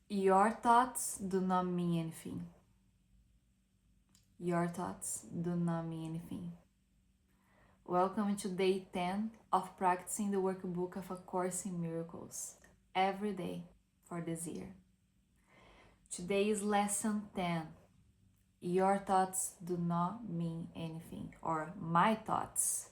Your thoughts do not mean anything. Your thoughts do not mean anything. Welcome to day 10 of practicing the workbook of A Course in Miracles every day for this year. Today is lesson 10. Your thoughts do not mean anything, or my thoughts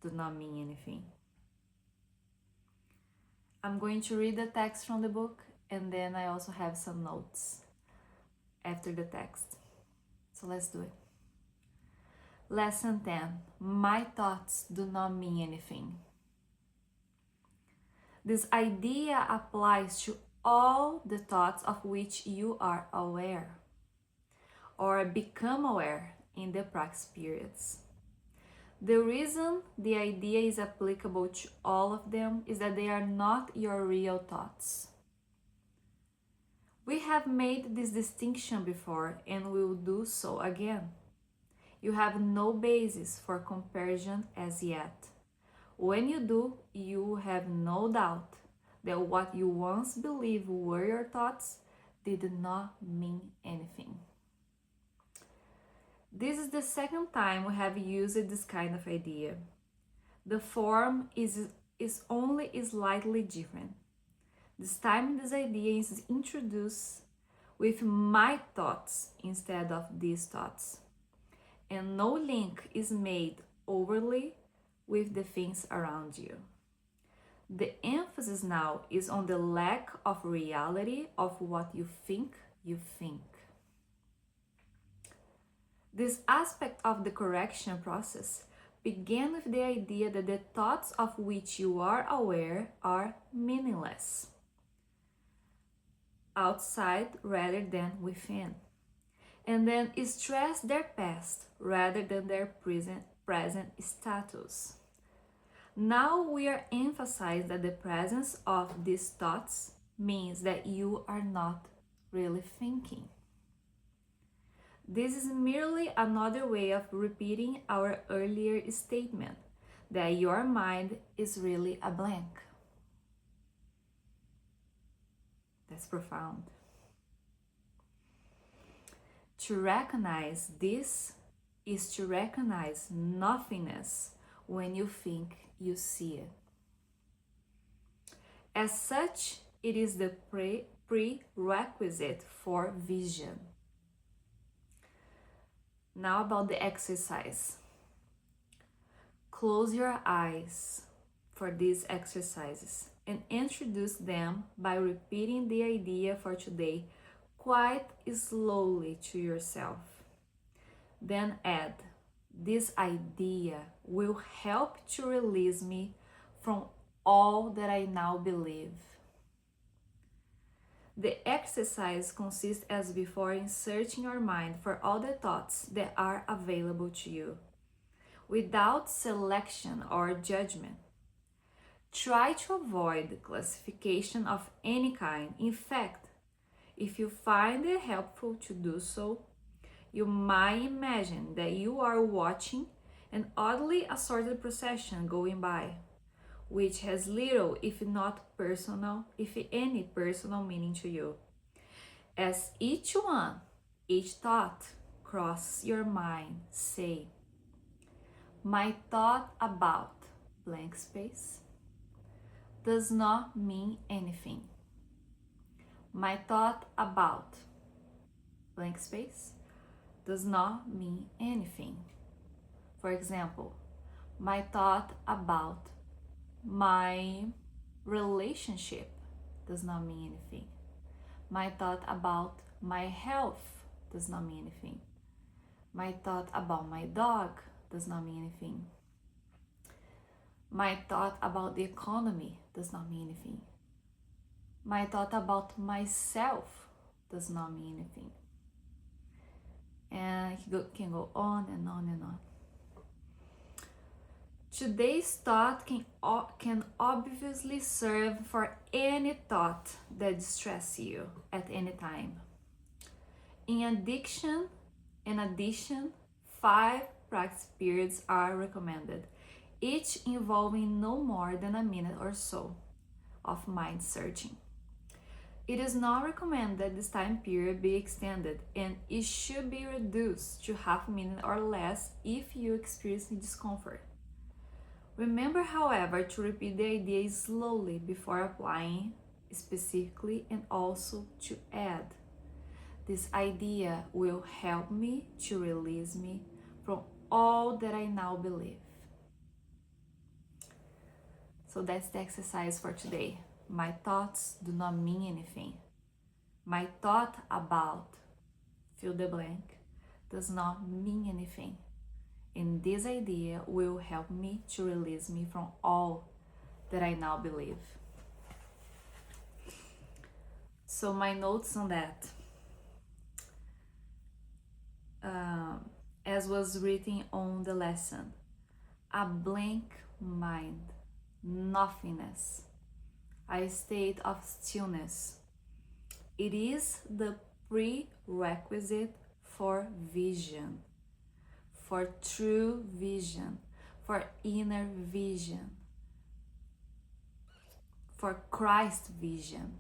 do not mean anything. I'm going to read the text from the book, and then I also have some notes after the text. So let's do it. Lesson 10. My thoughts do not mean anything. This idea applies to all the thoughts of which you are aware or become aware in the practice periods. The reason the idea is applicable to all of them is that they are not your real thoughts. We have made this distinction before and will do so again. You have no basis for comparison as yet. When you do, you have no doubt that what you once believed were your thoughts did not mean anything. This is the second time we have used this kind of idea. The form is only slightly different. This time this idea is introduced with my thoughts instead of these thoughts. And no link is made overly with the things around you. The emphasis now is on the lack of reality of what you think you think. This aspect of the correction process began with the idea that the thoughts of which you are aware are meaningless, outside rather than within, and then stress their past rather than their present status. Now we are emphasizing that the presence of these thoughts means that you are not really thinking. This is merely another way of repeating our earlier statement that your mind is really a blank. That's profound. To recognize this is to recognize nothingness when you think you see it. As such, it is the prerequisite for vision. Now about the exercise. Close your eyes for these exercises and introduce them by repeating the idea for today quite slowly to yourself. Then add, this idea will help to release me from all that I now believe. The exercise consists as before in searching your mind for all the thoughts that are available to you, without selection or judgment. Try to avoid classification of any kind. In fact, if you find it helpful to do so, you might imagine that you are watching an oddly assorted procession going by, which has little, if not personal, if any personal meaning to you. As each thought crosses your mind, say, my thought about blank space does not mean anything. My thought about blank space does not mean anything. For example, my thought about my relationship does not mean anything. My thought about my health does not mean anything. My thought about my dog does not mean anything. My thought about the economy does not mean anything. My thought about myself does not mean anything. And it can go on and on and on. Today's thought can obviously serve for any thought that distresses you at any time. In addition, 5 practice periods are recommended, each involving no more than a minute or so of mind searching. It is not recommended that this time period be extended, and it should be reduced to half a minute or less if you experience discomfort. Remember, however, to repeat the idea slowly before applying specifically, and also to add, this idea will help me to release me from all that I now believe. So that's the exercise for today. My thoughts do not mean anything. My thought about fill the blank does not mean anything. And this idea will help me to release me from all that I now believe. So my notes on that. As was written on the lesson, a blank mind, nothingness, a state of stillness. It is the prerequisite for vision, for true vision, for inner vision, for Christ vision.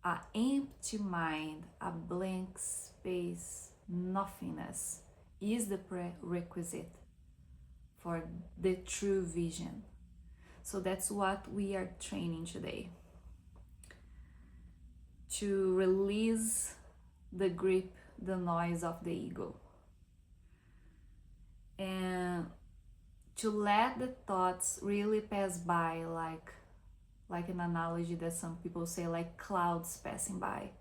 An empty mind, a blank space, nothingness is the prerequisite for the true vision. So that's what we are training today. To release the grip, the noise of the ego. And to let the thoughts really pass by, like an analogy that some people say, like clouds passing by.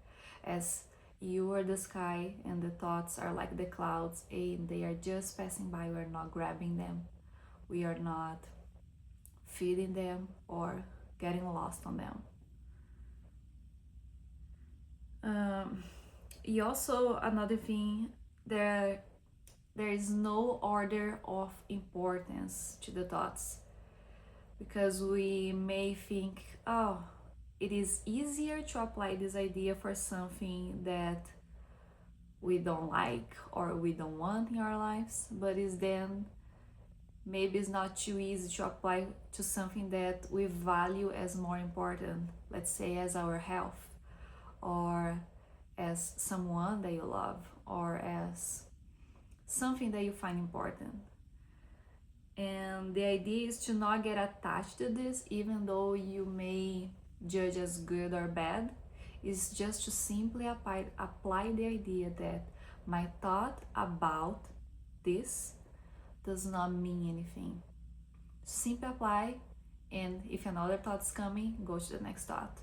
As you are the sky and the thoughts are like the clouds, and they are just passing by. We're not grabbing them. We are not feeding them or getting lost on them. Also another thing, there is no order of importance to the thoughts, because we may think, oh, it is easier to apply this idea for something that we don't like or we don't want in our lives, but is then maybe it's not too easy to apply to something that we value as more important, let's say as our health, or as someone that you love, or as something that you find important. And the idea is to not get attached to this, even though you may judge as good or bad. Is just to simply apply the idea that my thought about this does not mean anything. Simply apply, and if another thought is coming, go to the next thought.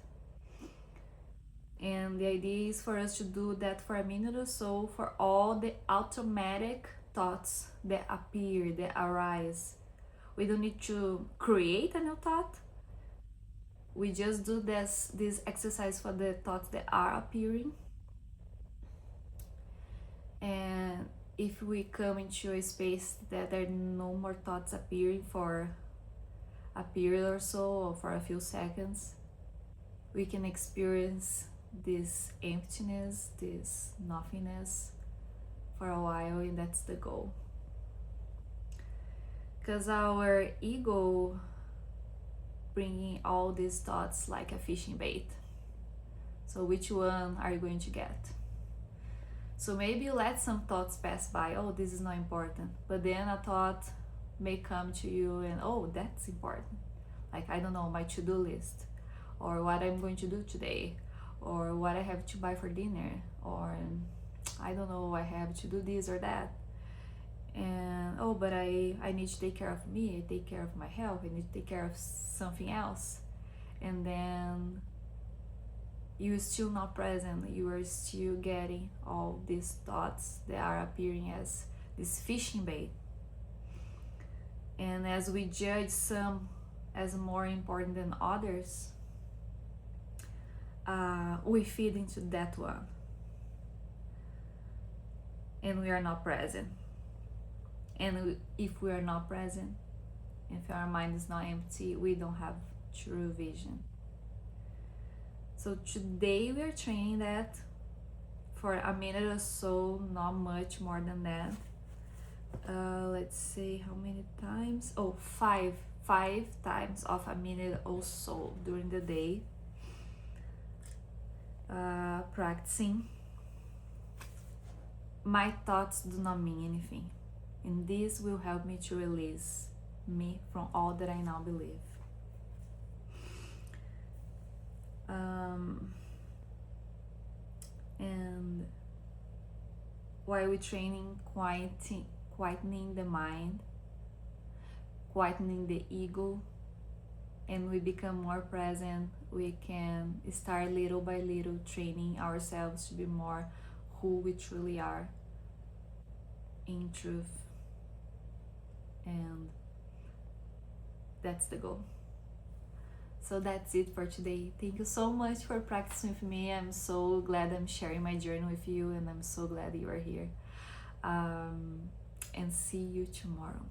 And the idea is for us to do that for a minute or so, for all the automatic thoughts that appear, that arise. We don't need to create a new thought. We just do this exercise for the thoughts that are appearing. And if we come into a space that there are no more thoughts appearing for a period or so, or for a few seconds, we can experience this emptiness, this nothingness for a while, and that's the goal. Because our ego bringing all these thoughts like a fishing bait. So which one are you going to get? So maybe you let some thoughts pass by, oh, this is not important, but then a thought may come to you and, oh, that's important. Like, I don't know, my to-do list, or what I'm going to do today, or what I have to buy for dinner, or I don't know, I have to do this or that. And oh, but I need to take care of me, I take care of my health, I need to take care of something else. And then you're still not present, you are still getting all these thoughts that are appearing as this fishing bait. And as we judge some as more important than others, we feed into that one, and we are not present. And if we are not present, if our mind is not empty, we don't have true vision. So today we are training that for a minute or so, not much more than that. Let's see how many times. Oh, five times of a minute or so during the day. practicing, my thoughts do not mean anything, and this will help me to release me from all that I now believe. And while we're training, quietening the mind, quietening the ego, and we become more present, we can start little by little training ourselves to be more who we truly are in truth. And that's the goal. So that's it for today. Thank you so much for practicing with me. I'm so glad I'm sharing my journey with you, and I'm so glad you are here. And see you tomorrow.